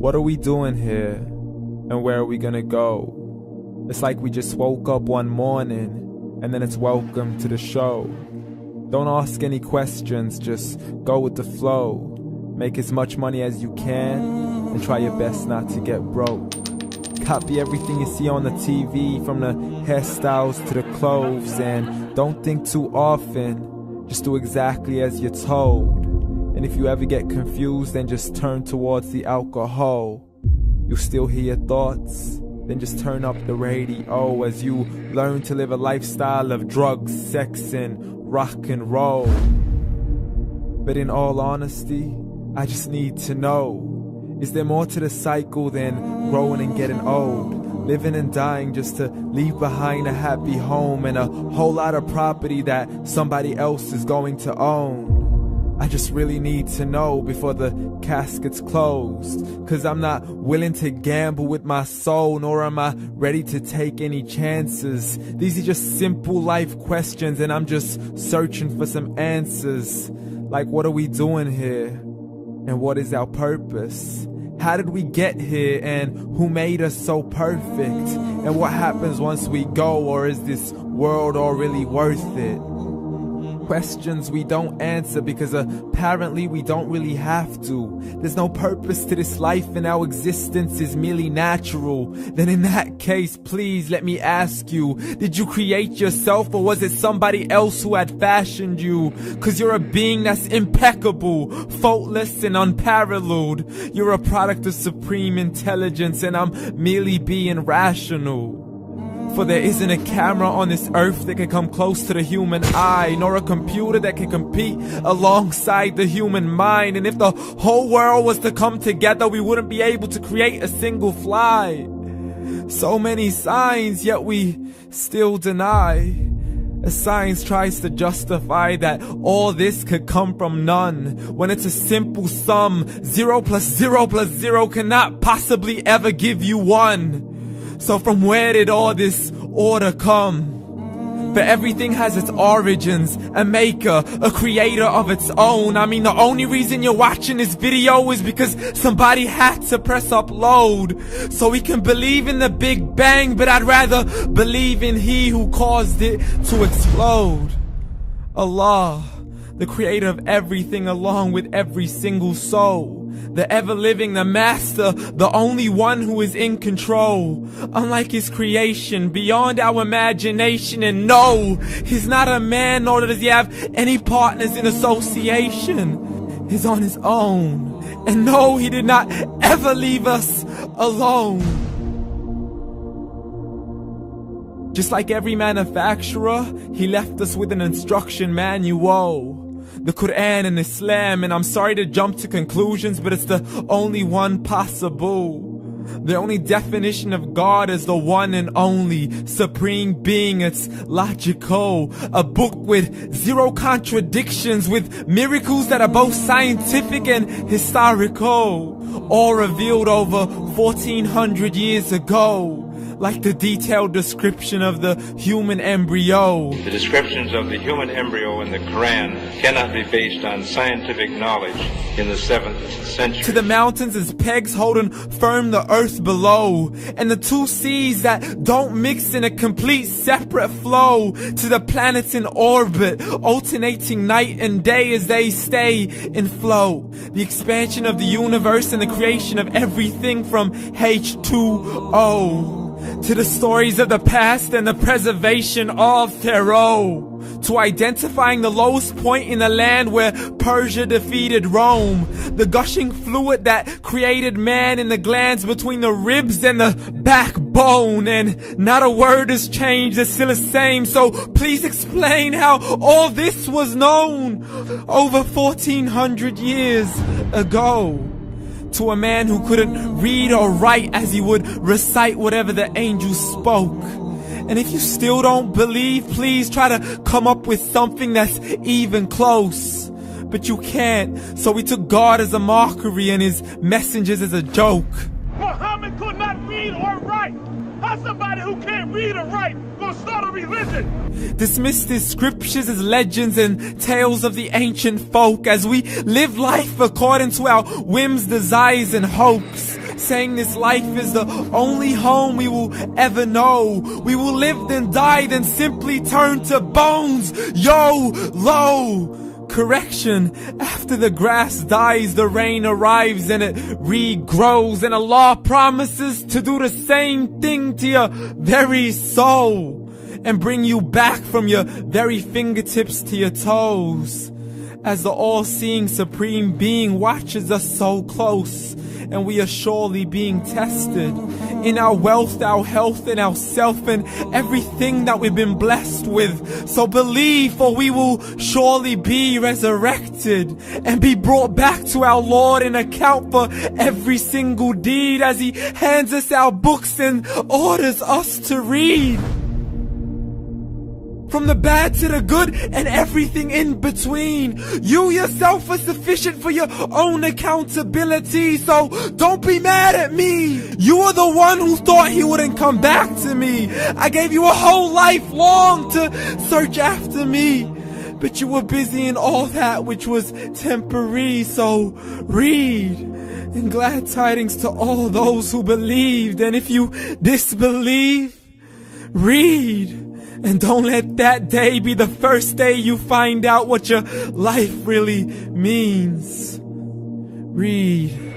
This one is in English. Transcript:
What are we doing here? And where are we gonna go? It's like we just woke up one morning, and then it's welcome to the show. Don't ask any questions, just go with the flow. Make as much money as you can, and try your best not to get broke. Copy everything you see on the TV, from the hairstyles to the clothes, and don't think too often, just do exactly as you're told. And if you ever get confused, then just turn towards the alcohol. You'll still hear your thoughts, then just turn up the radio as you learn to live a lifestyle of drugs, sex, and rock and roll. But in all honesty, I just need to know, is there more to the cycle than growing and getting old? Living and dying just to leave behind a happy home and a whole lot of property that somebody else is going to own. I just really need to know before the casket's closed, 'cause I'm not willing to gamble with my soul, nor am I ready to take any chances. These are just simple life questions, and I'm just searching for some answers. Like, what are we doing here? And what is our purpose? How did we get here, and who made us so perfect? And what happens once we go, or is this world all really worth it? Questions we don't answer because apparently we don't really have to. There's no purpose to this life and our existence is merely natural. Then in that case, please let me ask you, did you create yourself, or was it somebody else who had fashioned you? 'Cause you're a being that's impeccable, faultless and unparalleled. You're a product of supreme intelligence, and I'm merely being rational. For there isn't a camera on this earth that can come close to the human eye, nor a computer that can compete alongside the human mind. And if the whole world was to come together, we wouldn't be able to create a single fly. So many signs, yet we still deny. As science tries to justify that all this could come from none, when it's a simple sum. 0 plus 0 plus 0 cannot possibly ever give you 1. So from where did all this order come? For everything has its origins, a maker, a creator of its own. I mean, the only reason you're watching this video is because somebody had to press upload. So we can believe in the Big Bang, but I'd rather believe in He who caused it to explode. Allah, the creator of everything along with every single soul. The ever-living, the master, the only one who is in control. Unlike his creation, beyond our imagination. And no, he's not a man, nor does he have any partners in association. He's on his own. And no, he did not ever leave us alone. Just like every manufacturer, he left us with an instruction manual. The Quran and Islam, and I'm sorry to jump to conclusions, but it's the only one possible. The only definition of God is the one and only supreme being. It's logical, a book with 0 contradictions, with miracles that are both scientific and historical, all revealed over 1400 years ago. Like the detailed description of the human embryo. The descriptions of the human embryo in the Quran cannot be based on scientific knowledge in the 7th century. To the mountains as pegs holding firm the earth below, and the 2 seas that don't mix in a complete separate flow. To the planets in orbit, alternating night and day as they stay in flow. The expansion of the universe and the creation of everything from H2O. To the stories of the past and the preservation of Pharaoh. To identifying the lowest point in the land where Persia defeated Rome. The gushing fluid that created man in the glands between the ribs and the backbone. And not a word has changed, it's still the same. So please explain how all this was known over 1400 years ago. To a man who couldn't read or write as he would recite whatever the angels spoke. And if you still don't believe, please try to come up with something that's even close. But you can't, so we took God as a mockery and his messengers as a joke. Muhammad could not read or write. How somebody who can't read or write gonna start a religion? Dismissed his scriptures as legends and tales of the ancient folk as we live life according to our whims, desires, and hopes. saying this life is the only home we will ever know. We will live then die, then simply turn to bones. YOLO! Correction, after the grass dies, the rain arrives and it regrows, and Allah promises to do the same thing to your very soul and bring you back from your very fingertips to your toes, as the all-seeing supreme being watches us so close, and we are surely being tested in our wealth, our health, and our self, and everything that we've been blessed with. So believe, for we will surely be resurrected and be brought back to our Lord and account for every single deed, as He hands us our books and orders us to read. From the bad to the good and everything in between. You yourself are sufficient for your own accountability, so don't be mad at me. You are the one who thought He wouldn't come back to me. I gave you a whole life long to search after me, but you were busy in all that which was temporary. So read, and glad tidings to all those who believed. And if you disbelieve, read. And don't let that day be the first day you find out what your life really means. Read.